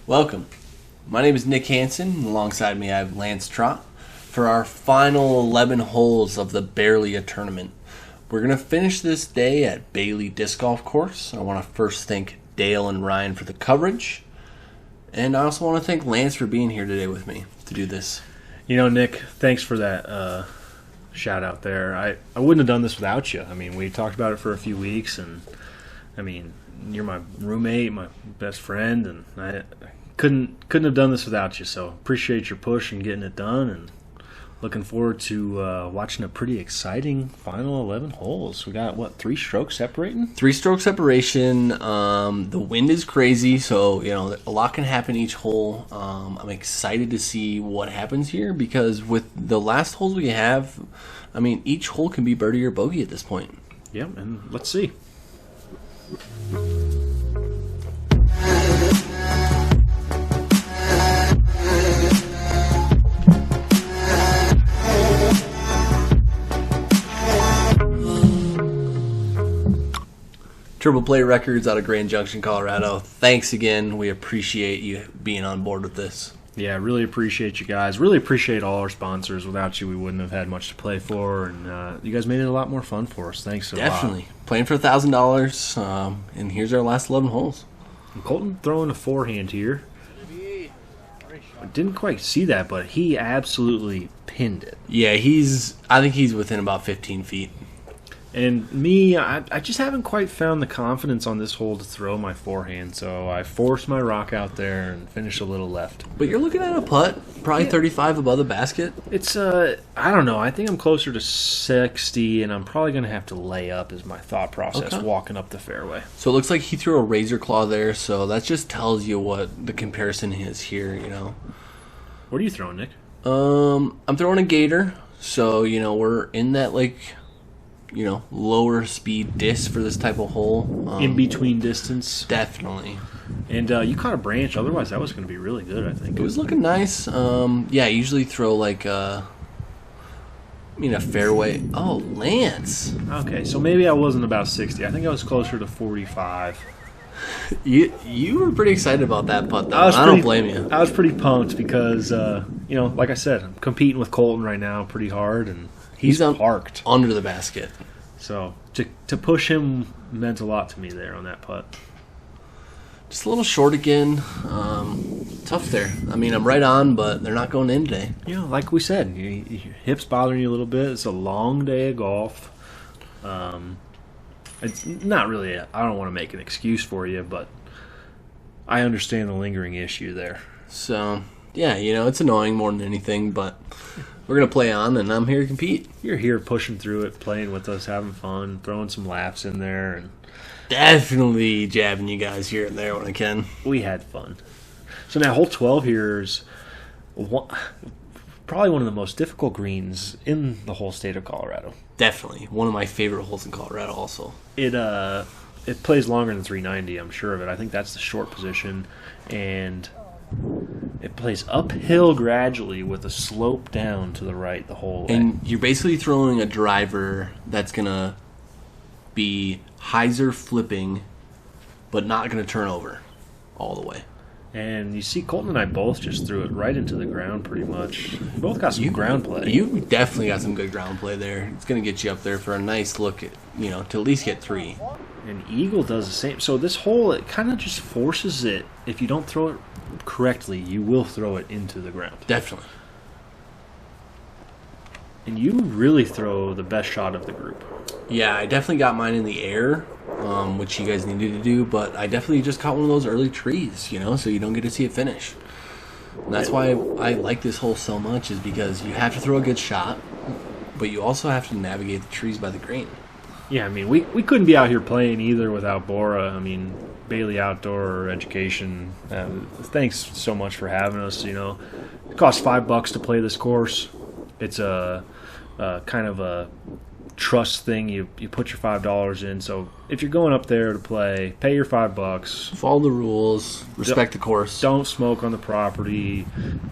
Welcome. My name is Nick Hanson. Alongside me I have Lance Trott for our final 11 holes of the BEARLY tournament. We're going to finish this day at BEARLY Disc Golf Course. I want to first thank Dale and Ryan for the coverage. And I also want to thank Lance for being here today with me to do this. You know, Nick, thanks for that shout out there. I wouldn't have done this without you. I mean, we talked about it for a few weeks, and I mean, you're my roommate, my best friend, and I couldn't have done this without you. So appreciate your push and getting it done, and looking forward to watching a pretty exciting final 11 holes. We got, what, 3 strokes separating? 3 stroke separation. The wind is crazy, so you know a lot can happen each hole. I'm excited to see what happens here because with the last holes we have, I mean, each hole can be birdie or bogey at this point. Yep, and let's see. Triple Play Records out of Grand Junction, Colorado. Thanks again. We appreciate you being on board with this. Yeah, really appreciate you guys. Really appreciate all our sponsors. Without you, we wouldn't have had much to play for, and you guys made it a lot more fun for us. Thanks a lot. Definitely. Playing for $1,000, and here's our last 11 holes. And Colton throwing a forehand here. I didn't quite see that, but he absolutely pinned it. Yeah, I think he's within about 15 feet. And me, I just haven't quite found the confidence on this hole to throw my forehand, so I forced my rock out there and finished a little left. But you're looking at a putt, probably 35 above the basket. It's, I don't know, I think I'm closer to 60, and I'm probably going to have to lay up is my thought process walking up the fairway. So it looks like he threw a razor claw there, so that just tells you what the comparison is here, you know. What are you throwing, Nick? I'm throwing a gator, so, you know, we're in that, like, you know, lower speed disc for this type of hole. In between distance. Definitely. And you caught a branch, otherwise that was going to be really good, I think. It was looking nice. Yeah, I usually throw like a fairway. Oh, Lance. Okay, so maybe I wasn't about 60. I think I was closer to 45. You were pretty excited about that putt, though. I don't blame you. I was pretty pumped because, you know, like I said, I'm competing with Colton right now pretty hard, and he's parked under the basket. So to push him meant a lot to me there on that putt. Just a little short again. Tough there. I mean, I'm right on, but they're not going in today. You know, like we said, your hips bothering you a little bit. It's a long day of golf. It's not really I don't want to make an excuse for you, but I understand the lingering issue there. So, yeah, you know, it's annoying more than anything, but we're going to play on, and I'm here to compete. You're here pushing through it, playing with us, having fun, throwing some laps in there. And definitely jabbing you guys here and there when I can. We had fun. So now hole 12 here is probably one of the most difficult greens in the whole state of Colorado. Definitely. One of my favorite holes in Colorado also. It plays longer than 390, I'm sure of it. I think that's the short position, and it plays uphill gradually with a slope down to the right the whole way. And you're basically throwing a driver that's going to be hyzer flipping, but not going to turn over all the way. And you see Colton and I both just threw it right into the ground pretty much. We both got some ground play. You definitely got some good ground play there. It's going to get you up there for a nice look at, you know, to at least get 3. And Eagle does the same. So this hole, it kind of just forces it. If you don't throw it correctly, you will throw it into the ground. Definitely. And you really throw the best shot of the group. Yeah, I definitely got mine in the air, which you guys needed to do, but I definitely just caught one of those early trees, you know, so you don't get to see it finish. And that's why I like this hole so much, is because you have to throw a good shot, but you also have to navigate the trees by the green. Yeah, I mean, we couldn't be out here playing either without Bora. I mean, BEARLY Outdoor Education, thanks so much for having us, you know. It costs $5 to play this course. It's a kind of a trust thing. You put your $5 in. So if you're going up there to play, pay your $5. Follow the rules. Respect the course. Don't smoke on the property.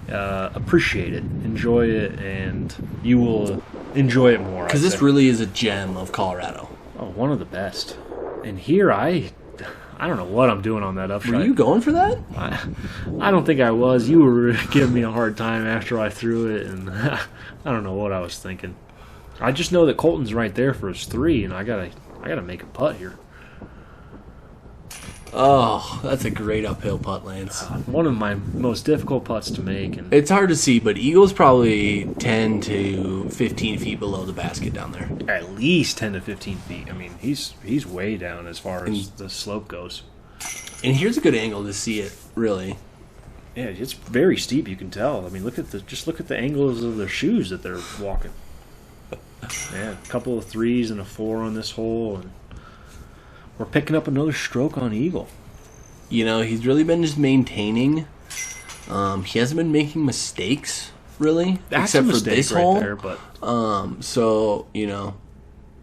Appreciate it. Enjoy it, and you will enjoy it more. Because this really is a gem of Colorado. Oh, one of the best. And here I I don't know what I'm doing on that upshot. Were you going for that? I don't think I was. You were giving me a hard time after I threw it, and I don't know what I was thinking. I just know that Colton's right there for his 3, and I gotta make a putt here. Oh, that's a great uphill putt, Lance. One of my most difficult putts to make. And It's hard to see, but Eagle's probably 10 to 15 feet below the basket down there. at least 10 to 15 feet. I mean, he's way down as far as the slope goes. And here's a good angle to see it, really. Yeah, it's very steep. You can tell. I mean, look at the angles of their shoes that they're walking. Yeah, a couple of 3s and a 4 on this hole, and we're picking up another stroke on Eagle. You know, he's really been just maintaining. He hasn't been making mistakes, really, That's except a for mistake this right hole. there, but So, you know,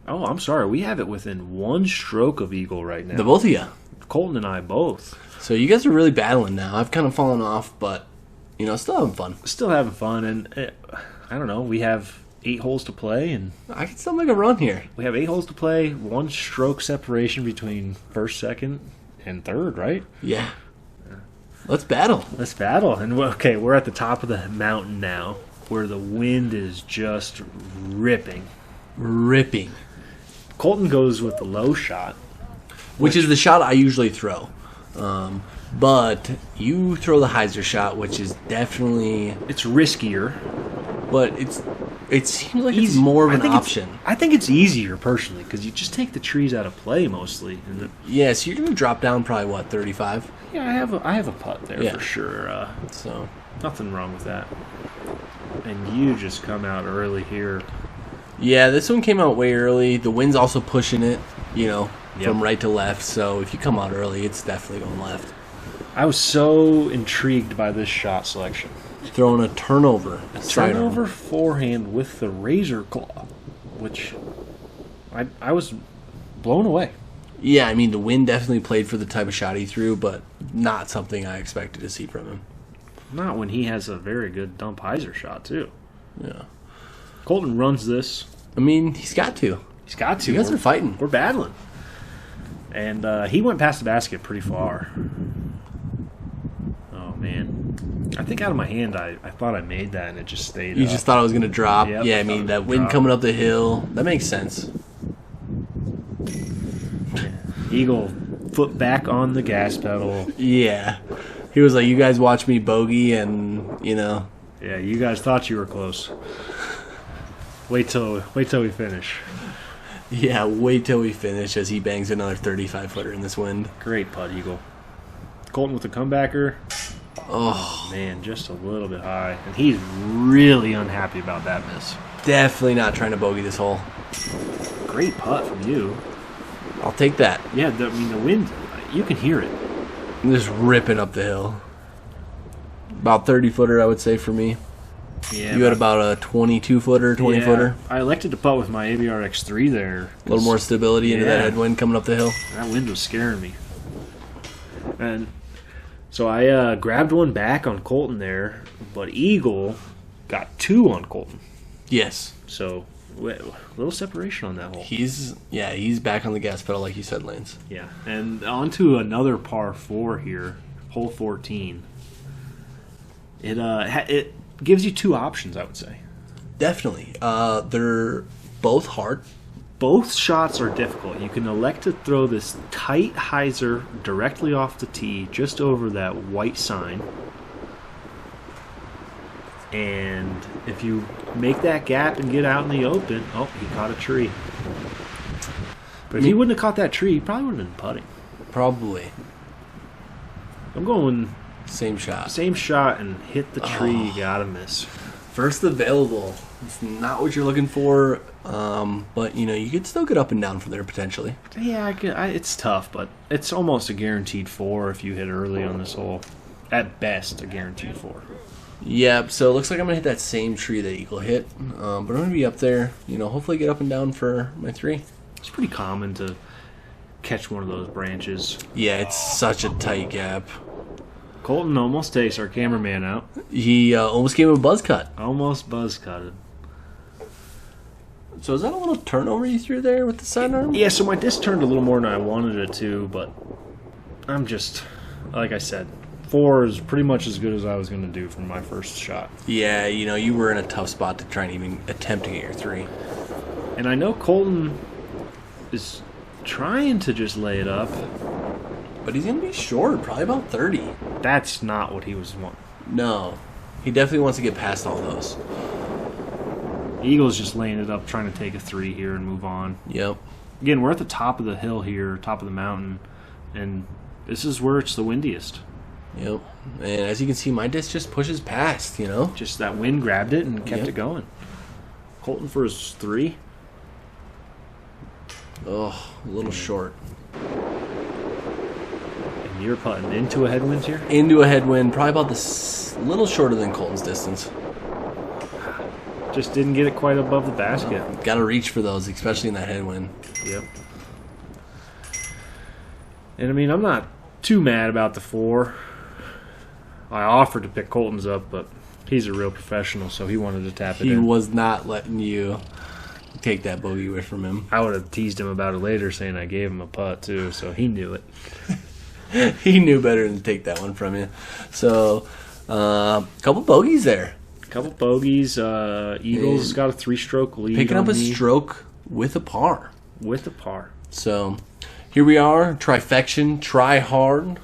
oh, I'm sorry. We have it within 1 stroke of Eagle right now. the both of you. Colton and I both. So you guys are really battling now. I've kind of fallen off, but, you know, still having fun. Still having fun, and I don't know. We have 8 holes to play, and I can still make a run here. we have 8 holes to play. 1 stroke separation between first, second, and third, right? Yeah. Let's battle. Let's battle. And okay, we're at the top of the mountain now, where the wind is just ripping. Ripping. Colton goes with the low shot. Which is the shot I usually throw. But you throw the hyzer shot, which is definitely... It's riskier. But it seems like it's more of an option. I think it's easier, personally, because you just take the trees out of play, mostly. And Yeah, so you're going to drop down probably, what, 35? yeah, I have a putt there for sure. So Nothing wrong with that. And you just come out early here. yeah, this one came out way early. The wind's also pushing it, you know, Yep. from right to left. So if you come out early, it's definitely going left. I was so intrigued by this shot selection. Throwing a turnover. Turnover forehand with the razor claw, which I was blown away. Yeah, I mean, the wind definitely played for the type of shot he threw, but not something I expected to see from him. Not when he has a very good dump hyzer shot, too. Yeah. Colton runs this. I mean, he's got to. He's got to. You guys are fighting. We're battling. And he went past the basket pretty far. Oh, man. I think out of my hand, I thought I made that, and it just stayed You up. just thought I was going to drop. Yep, Yeah, I I thought mean, it that was wind drop. coming up the hill, that makes sense. Eagle foot back on the gas pedal. Yeah. He was like, you guys watch me bogey, and, you know. Yeah, you guys thought you were close. Wait till we finish. Yeah, wait till we finish as he bangs another 35-footer in this wind. Great putt, Eagle. Colton with the comebacker. Oh, Man, just a little bit high. And he's really unhappy about that miss. definitely not trying to bogey this hole. Great putt from you. I'll take that. Yeah, the wind, you can hear it. I'm just ripping up the hill. About 30-footer, I would say, for me. Yeah, You had about a 22-footer, 20-footer. I elected to putt with my ABR X3 there. A little more stability into that Yeah. headwind coming up the hill. That wind was scaring me. And so I grabbed one back on Colton there, but Eagle got 2 on Colton. Yes. So a little separation on that hole. He's back on the gas pedal like you said, Lance. Yeah, and on to another par 4 here, hole 14. It gives you 2 options, I would say. Definitely. They're both hard. Both shots are difficult. You can elect to throw this tight hyzer directly off the tee, just over that white sign. And if you make that gap and get out in the open, oh, he caught a tree. But if he wouldn't have caught that tree, he probably would have been putting. Probably. I'm going Same shot. same shot and hit the tree. You gotta miss. First available. It's not what you're looking for, but you know you could still get up and down from there potentially. Yeah, it's tough, but it's almost a guaranteed 4 if you hit early on this hole. At best, a guaranteed 4. Yep. So it looks like I'm gonna hit that same tree that Eagle hit, but I'm gonna be up there. You know, hopefully get up and down for my 3. It's pretty common to catch one of those branches. Yeah, it's such a tight gap. Colton almost takes our cameraman out. He almost gave him a buzz cut. Almost buzz cutted. So is that a little turnover you threw there with the sidearm? Yeah, so my disc turned a little more than I wanted it to, but I'm just, like I said, 4 is pretty much as good as I was going to do from my first shot. Yeah, you know, you were in a tough spot to try and even attempt to get your 3. And I know Colton is trying to just lay it up. But he's going to be short, probably about 30. That's not what he was wanting. No. He definitely wants to get past all those. Eagle's just laying it up, trying to take a 3 here and move on. Yep. Again, we're at the top of the hill here, top of the mountain, and this is where it's the windiest. Yep. And as you can see, my disc just pushes past, you know? Just that wind grabbed it and kept Yep. it going. Colton for his 3. Oh, a little short. And you're putting into a headwind here? Into a headwind, probably about this little shorter than Colton's distance. Just didn't get it quite above the basket. Got to reach for those, especially in that headwind. Yep. And I mean, I'm not too mad about the 4. I offered to pick Colton's up, but he's a real professional, so he wanted to tap it He in. was not letting you take that bogey away from him. I would have teased him about it later, saying I gave him a putt too, so he knew it. He knew better than to take that one from you. So, a couple bogeys there. Couple bogeys. Eagles got a 3-stroke lead. Picking up on a me stroke with a par. with a par. So, here we are, Trifection, Try Hard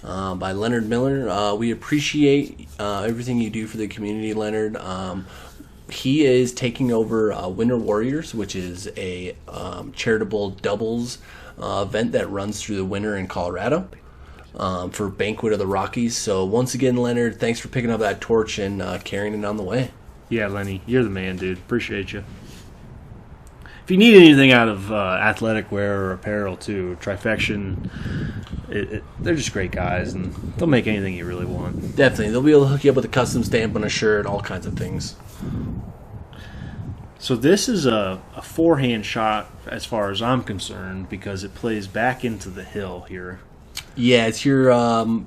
by Leonard Miller. We appreciate everything you do for the community, Leonard. He is taking over Winter Warriors, which is a charitable doubles event that runs through the winter in Colorado for Banquet of the Rockies. So once again, Leonard, thanks for picking up that torch and carrying it on the way. Yeah, Lenny, you're the man, dude. Appreciate you. If you need anything out of athletic wear or apparel, too, Trifection, they're just great guys, and they'll make anything you really want. Definitely. They'll be able to hook you up with a custom stamp on a shirt, all kinds of things. So this is a forehand shot as far as I'm concerned because it plays back into the hill here. Yeah, it's your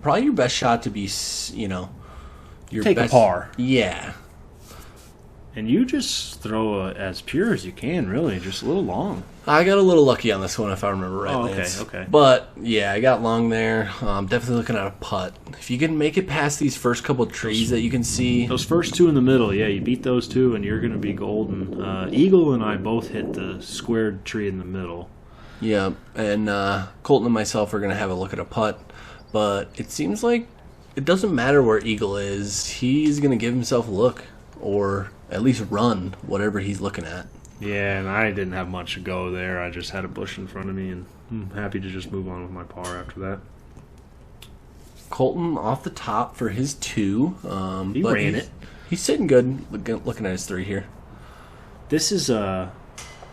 probably your best shot to be, your Take best, a par. Yeah. And you just throw as pure as you can, really, just a little long. I got a little lucky on this one, if I remember right. Oh, okay, Lance. okay. But yeah, I got long there. Definitely looking at a putt. If you can make it past these first couple of trees that you can see, Those first 2 in the middle, yeah, you beat those 2 and you're going to be golden. Eagle and I both hit the squared tree in the middle. yeah. And Colton and myself are gonna have a look at a putt. But it seems like it doesn't matter where Eagle is. He's gonna give himself a look, or at least run whatever he's looking at. Yeah, and I didn't have much to go there. I just had a bush in front of me, and I'm happy to just move on with my par after that. Colton off the top for his 2. He but ran it. He's sitting good looking at his 3 here. This is a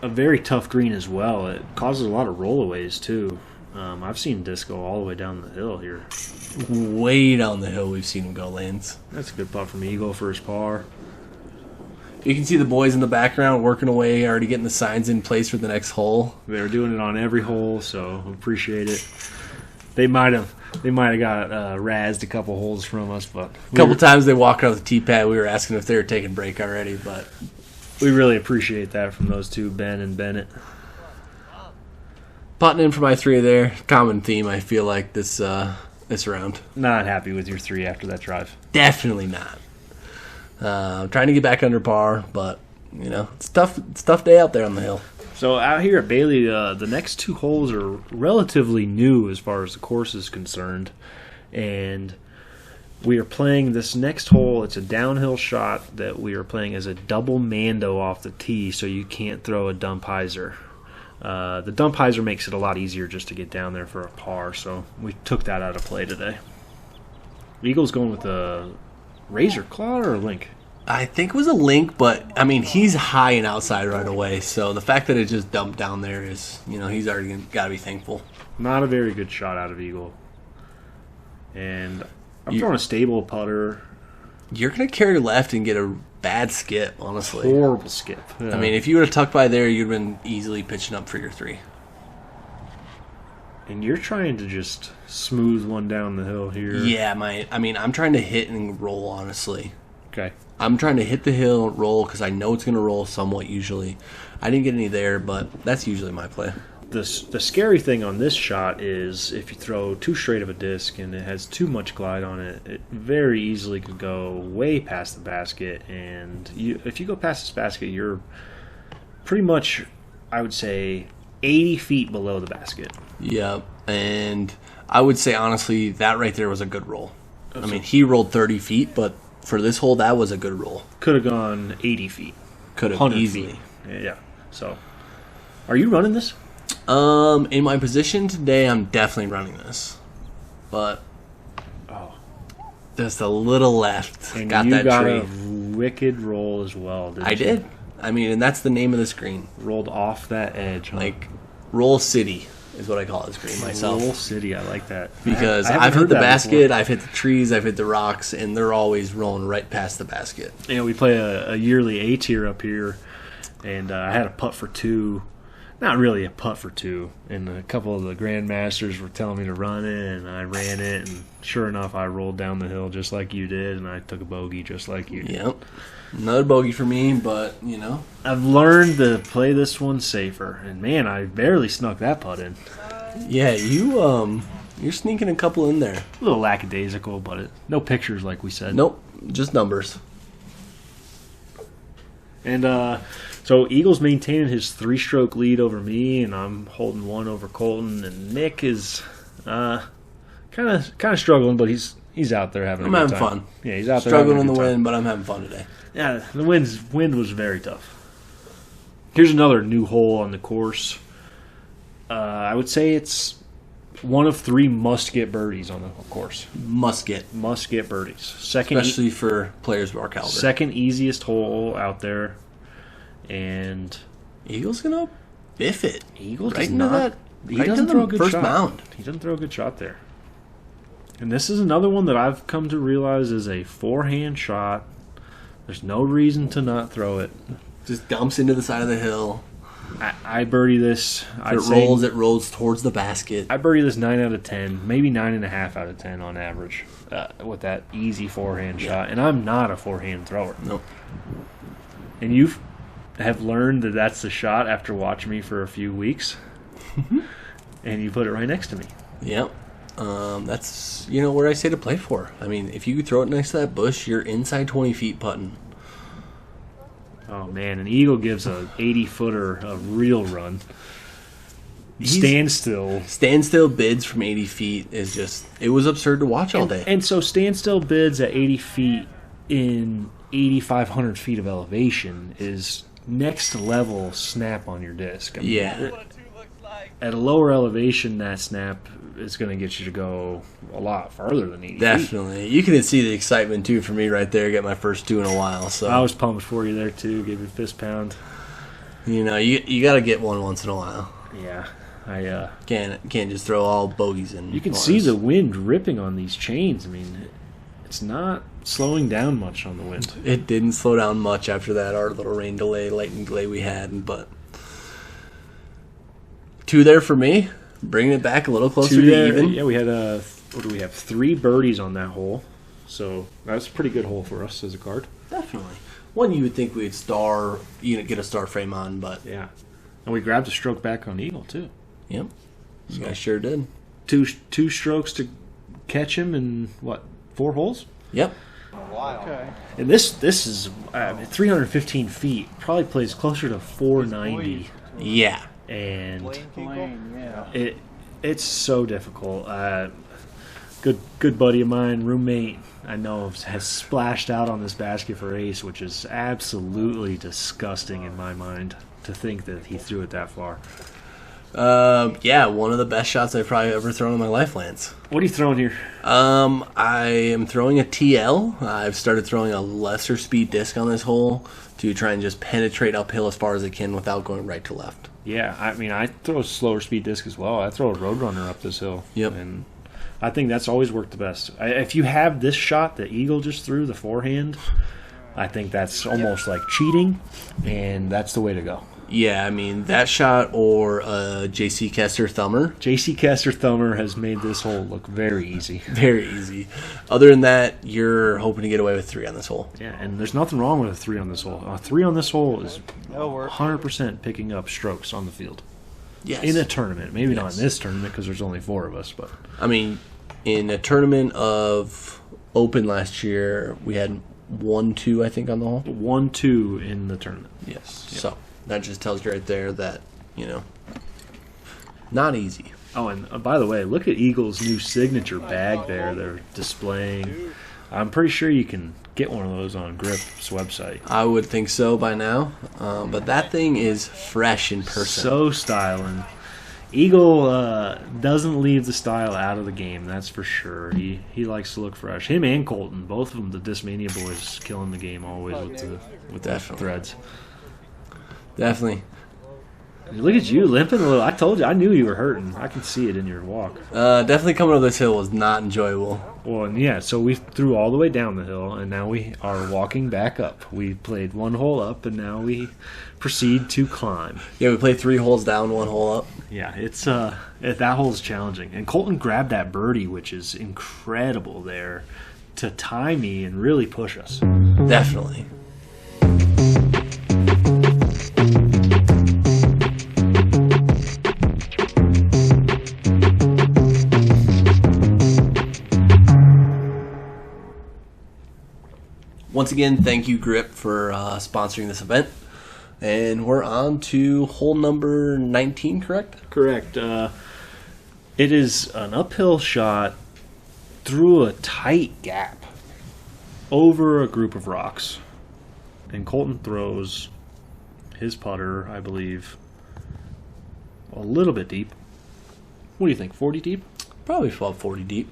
very tough green as well. It causes a lot of rollaways, too. I've seen disc go all the way down the hill here. Way down the hill we've seen him go, Lance. That's a good putt from Eagle for his par. You can see the boys in the background working away, already getting the signs in place for the next hole. They're doing it on every hole, so appreciate it. They might have got razzed a couple holes from us, but A couple times they walked off the tee pad, we were asking if they were taking break already, but we really appreciate that from those 2, Ben and Bennett. putting in for my 3 there. Common theme, I feel like, this round. Not happy with your 3 after that drive. Definitely not. Trying to get back under par, but, it's tough. It's a tough day out there on the hill. So out here at Bailey, the next 2 holes are relatively new as far as the course is concerned, and we are playing this next hole. It's a downhill shot that we are playing as a double mando off the tee, so you can't throw a dump hyzer. The dump hyzer makes it a lot easier just to get down there for a par, so we took that out of play today. Eagle's going with a razor claw or a link? I think it was a link, but, he's high and outside right away, so the fact that it just dumped down there is, he's already got to be thankful. Not a very good shot out of Eagle. And I'm throwing a stable putter. You're going to carry left and get a bad skip, honestly. Horrible skip. Yeah. If you would have tucked by there, you'd have been easily pitching up for your 3. And you're trying to just smooth one down the hill here. Yeah, I'm trying to hit and roll, honestly. Okay. I'm trying to hit the hill, roll, because I know it's going to roll somewhat usually. I didn't get any there, but that's usually my play. the scary thing on this shot is if you throw too straight of a disc and it has too much glide on it, it very easily could go way past the basket. And if you go past this basket, you're pretty much, I would say, 80 feet below the basket. Yep, and I would say, honestly, that right there was a good roll. I mean, he rolled 30 feet, but for this hole, that was a good roll. Could have gone 80 feet. Could have easily. Feet. Yeah, so... Are you running this? In my position today, I'm definitely running this. But... just a little left. And got you that got tree. A wicked roll as well, didn't you? I did. I mean, and that's the name of the screen. Rolled off that edge, huh? Like, Roll City is what I call this screen myself. Roll City, I like that. Because I've hit the basket, I've hit the trees, I've hit the rocks, and they're always rolling right past the basket. You know, we play a yearly A tier up here, and I had a putt for 2. Not really a putt for 2, and a couple of the grandmasters were telling me to run it, and I ran it, and sure enough, I rolled down the hill just like you did, and I took a bogey just like you did. Yep. Another bogey for me, but, you know. I've learned to play this one safer, and man, I barely snuck that putt in. Yeah, you're sneaking a couple in there. A little lackadaisical, but no pictures like we said. Nope, just numbers. And so Eagle's maintaining his 3-stroke lead over me, and I'm holding 1 over Colton. And Nick is kind of struggling, but he's out there having a good time. I'm having fun. Yeah, he's out there struggling having in the a good time. wind, but I'm having fun today. Yeah, the wind was very tough. Here's another new hole on the course. I would say it's one of 3 must-get birdies on the course. Must get birdies. Especially for players of our caliber. Second easiest hole out there. And Eagle's going to biff it. Eagle right does into not. that. He right doesn't into throw a the good first shot. mound. He doesn't throw a good shot there. And this is another one that I've come to realize is a forehand shot. There's no reason to not throw it. Just dumps into the side of the hill. I birdie this. If it rolls towards the basket. I birdie this 9 out of 10, maybe 9.5 out of 10 on average with that easy forehand shot. And I'm not a forehand thrower. Nope. And you have learned that that's the shot after watching me for a few weeks. And you put it right next to me. Yep. That's, where I say to play for. I mean, if you throw it next to that bush, you're inside 20 feet putting. Oh, man, an Eagle gives a 80-footer a real run. Standstill bids from 80 feet is just, it was absurd to watch all day. And so standstill bids at 80 feet in 8,500 feet of elevation is next level snap on your disc. I mean, yeah. At a lower elevation, that snap is going to get you to go a lot farther than 80 Definitely. feet. You can see the excitement, too, for me right there. Get my first 2 in a while. So I was pumped for you there, too. Gave you a fist pound. You got to get one once in a while. Yeah. I can't just throw all bogeys in. You can see the wind ripping on these chains. I mean, it's not slowing down much on the wind. It didn't slow down much after our little lightning delay we had, but 2 there for me, bringing it back a little closer to even. Yeah, we had what do we have? 3 birdies on that hole, so that's a pretty good hole for us as a card. Definitely one you would think we'd get a star frame on, but yeah, and we grabbed a stroke back on Eagle too. Yep, you guys sure did. Two strokes to catch him in 4 holes? Yep. Wow. Okay. And this is 315 feet. Probably plays closer to 490. Yeah. And Yeah. it's so difficult. Good buddy of mine, roommate, I know has splashed out on this basket for ace, which is absolutely disgusting in my mind to think that he threw it that far. Yeah, one of the best shots I've probably ever thrown in my life, Lance. What are you throwing here? I am throwing a TL. I've started throwing a lesser speed disc on this hole to try and just penetrate uphill as far as I can without going right to left. Yeah, I mean, I throw a slower speed disc as well. I throw a Roadrunner up this hill. Yep. And I think that's always worked the best. If you have this shot that Eagle just threw, the forehand, I think that's almost like cheating, and that's the way to go. Yeah, I mean, that shot or J.C. Kester Thumber. J.C. Kester Thumber has made this hole look very easy. Very easy. Other than that, you're hoping to get away with 3 on this hole. Yeah, and there's nothing wrong with a 3 on this hole. A 3 on this hole is 100% picking up strokes on the field. Yes. In a tournament. Maybe not Yes. in this tournament because there's only 4 of us. But I mean, in a tournament of Open last year, we had 1-2, I think, on the hole. 1-2 in the tournament. Yes. Yep. So that just tells you right there that, not easy. Oh, and by the way, look at Eagle's new signature bag there. They're displaying. I'm pretty sure you can get one of those on Grip's website. I would think so by now. But that thing is fresh in person. So styling. Eagle doesn't leave the style out of the game, that's for sure. He likes to look fresh. Him and Colton, both of them, the Discmania boys, killing the game always with the threads. Definitely. Look at you limping a little. I told you, I knew you were hurting. I can see it in your walk. Definitely coming up this hill was not enjoyable. Well, and yeah, so we threw all the way down the hill, and now we are walking back up. We played 1 hole up, and now we proceed to climb. Yeah, we played 3 holes down, 1 hole up. Yeah, it's that hole's challenging. And Colton grabbed that birdie, which is incredible there, to tie me and really push us. Definitely. Once again, thank you, Grip, for sponsoring this event. And we're on to hole number 19, correct? Correct. It is an uphill shot through a tight gap over a group of rocks. And Colton throws his putter, I believe, a little bit deep. What do you think, 40 deep? Probably about 40 deep.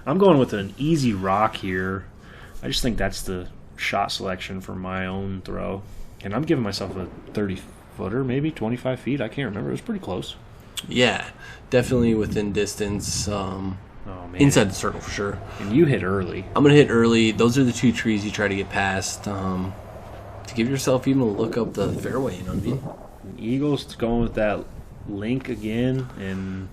I'm going with an easy rock here. I just think that's the shot selection for my own throw. And I'm giving myself a 30-footer, maybe 25 feet. I can't remember. It was pretty close. Yeah, definitely within distance. Inside the circle for sure. And you hit early. I'm going to hit early. Those are the 2 trees you try to get past to give yourself even a look up the fairway, you know what I mean? Eagles going with that link again, and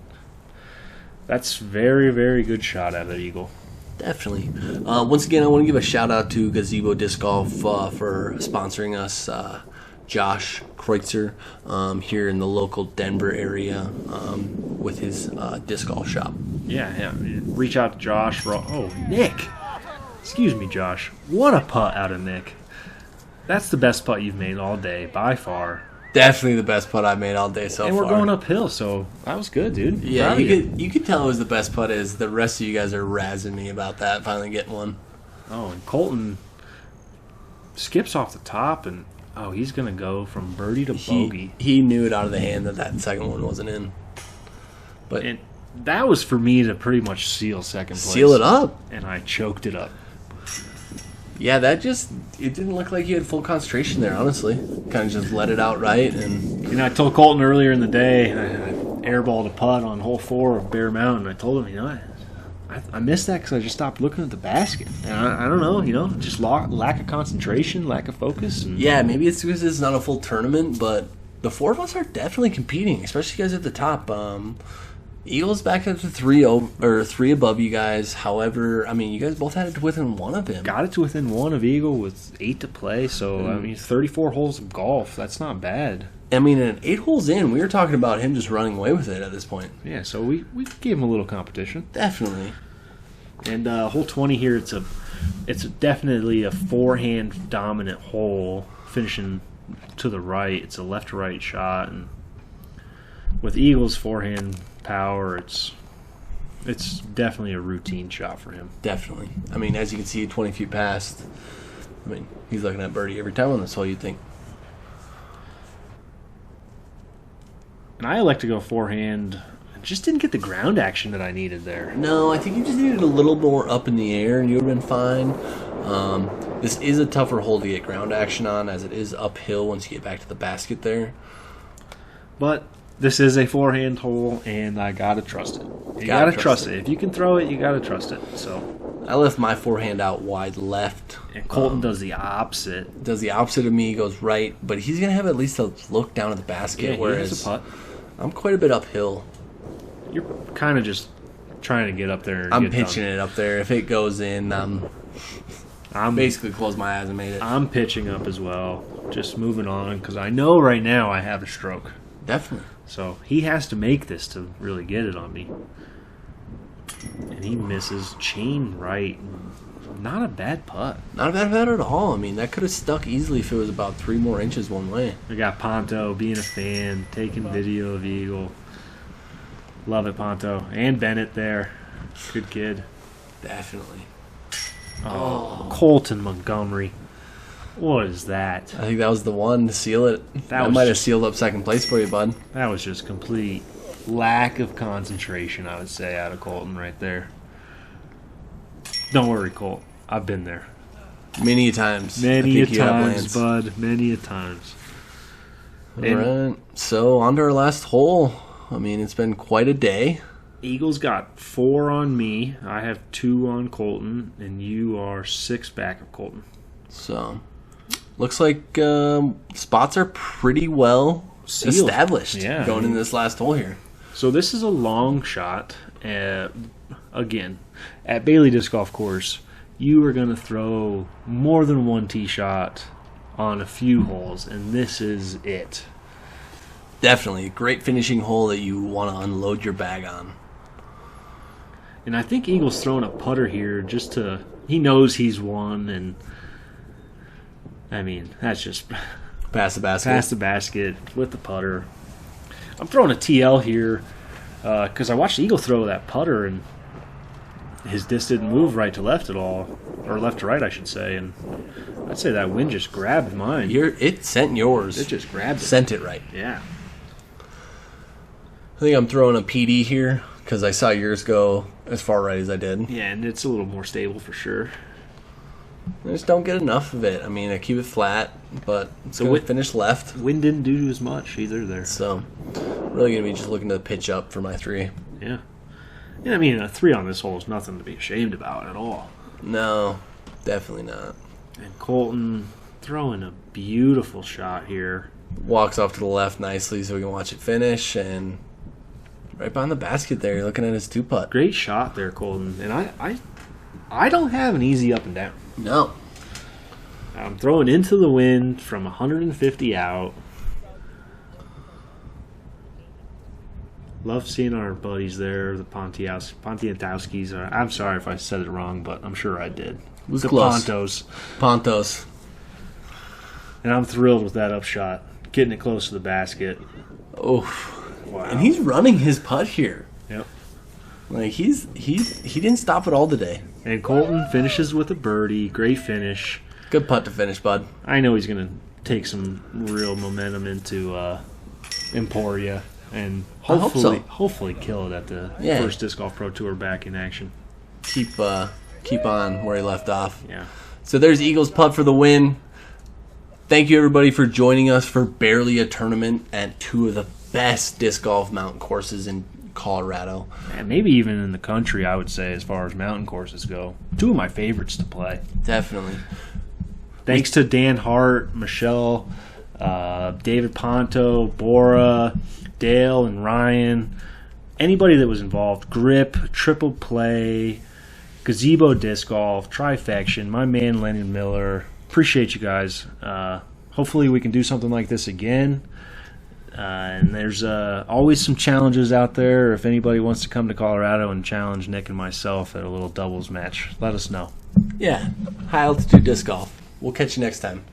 that's very, very good shot out of Eagle. Definitely. Once again, I want to give a shout out to Gazebo Disc Golf for sponsoring us. Josh Kreutzer here in the local Denver area with his disc golf shop. Yeah. Reach out to Josh for Nick. Excuse me, Josh. What a putt out of Nick. That's the best putt you've made all day, by far. Definitely the best putt I've made all day so far. And we're going uphill, so that was good, dude. Yeah, you could tell it was the best putt. Is the rest of you guys are razzing me about that, finally getting one. Oh, and Colton skips off the top, and he's going to go from birdie to bogey. He knew it out of the hand that second one wasn't in. But that was for me to pretty much seal second place. Seal it up. And I choked it up. Yeah, it didn't look like you had full concentration there, honestly. Kind of just let it out right. And I told Colton earlier in the day, I airballed a putt on hole 4 of Bear Mountain. I told him, I missed that because I just stopped looking at the basket. And I don't know, just lack of concentration, lack of focus. And yeah, maybe it's because it's not a full tournament, but the 4 of us are definitely competing, especially you guys at the top. Eagles back at the 3 above you guys. However, I mean, you guys both had it to within 1 of him. Got it to within 1 of Eagle with 8 to play. So, I mean, 34 holes of golf. That's not bad. I mean, and 8 holes in, we were talking about him just running away with it at this point. Yeah, so we gave him a little competition. Definitely. And hole 20 here, it's definitely a forehand dominant hole, finishing to the right. It's a left-to-right shot, and with Eagle's forehand power, it's definitely a routine shot for him. Definitely. I mean, as you can see, 20 feet past, I mean, he's looking at birdie every time on this hole, you'd think. And I like to go forehand. I just didn't get the ground action that I needed there. No, I think you just needed a little more up in the air, and you would have been fine. This is a tougher hole to get ground action on, as it is uphill once you get back to the basket there. But this is a forehand hole, and I gotta trust it. You gotta trust it. If you can throw it, you gotta trust it. So I left my forehand out wide left. And Colton does the opposite. Does the opposite of me, goes right, but he's gonna have at least a look down at the basket. Yeah, whereas he has a putt. I'm quite a bit uphill. You're kind of just trying to get up there. And I'm pitching it up there. If it goes in, I'm basically closed my eyes and made it. I'm pitching up as well, just moving on, because I know right now I have a stroke. Definitely. So he has to make this to really get it on me. And he misses chain right. Not a bad putt. Not a bad putt at all. I mean, that could have stuck easily if it was about 3 more inches one way. We got Ponto being a fan, taking video of Eagle. Love it, Ponto. And Bennett there. Good kid. Definitely. Oh, Colton Montgomery. What is that? I think that was the one to seal it. That was might have sealed up second place for you, bud. That was just complete lack of concentration, I would say, out of Colton right there. Don't worry, Colt. I've been there. Many a times. Many a times, bud. Many a times. All right. So, on to our last hole. I mean, it's been quite a day. Eagles got 4 on me. I have 2 on Colton, and you are 6 back of Colton. So, looks like spots are pretty well sealed, established going into this last hole here. So this is a long shot. Again, at Bailey Disc Golf Course, you are going to throw more than one tee shot on a few holes, and this is it. Definitely. Great finishing hole that you want to unload your bag on. And I think Eagle's throwing a putter here just to... He knows he's won, and... I mean, that's just... Pass the basket. Pass the basket with the putter. I'm throwing a TL here because I watched Eagle throw that putter, and his disc didn't move right to left at all. Or left to right, I should say. And I'd say that wind just grabbed mine. It sent yours. It just grabbed it. Sent it right. Yeah. I think I'm throwing a PD here because I saw yours go as far right as I did. Yeah, and it's a little more stable for sure. I just don't get enough of it. I mean, I keep it flat, but it's going to finish left. Wind didn't do as much either there. So, really going to be just looking to pitch up for my 3. Yeah. Yeah, I mean, a 3 on this hole is nothing to be ashamed about at all. No, definitely not. And Colton throwing a beautiful shot here. Walks off to the left nicely so we can watch it finish, and right behind the basket there, you're looking at his 2-putt. Great shot there, Colton. And I don't have an easy up and down. No. I'm throwing into the wind from 150 out. Love seeing our buddies there, the Pontiatowskis. I'm sorry if I said it wrong, but I'm sure I did. It was the close. Pontos. And I'm thrilled with that upshot. Getting it close to the basket. Oh. Wow. And he's running his putt here. Yep. Like he didn't stop at all today. And Colton finishes with a birdie. Great finish. Good putt to finish, bud. I know he's going to take some real momentum into Emporia and hopefully kill it at the first Disc Golf Pro Tour back in action. Keep on where he left off. Yeah. So there's Eagles putt for the win. Thank you everybody for joining us for barely a tournament at 2 of the best disc golf mountain courses in Colorado. And maybe even in the country, I would say, as far as mountain courses go. 2 of my favorites to play. Definitely. Thanks to Dan Hart, Michelle, David Ponto, Bora, Dale, and Ryan. Anybody that was involved. Grip, Triple Play, Gazebo Disc Golf, Trifection, my man Lennon Miller. Appreciate you guys. Hopefully we can do something like this again. And there's always some challenges out there. If anybody wants to come to Colorado and challenge Nick and myself at a little doubles match, let us know. Yeah, high altitude disc golf. We'll catch you next time.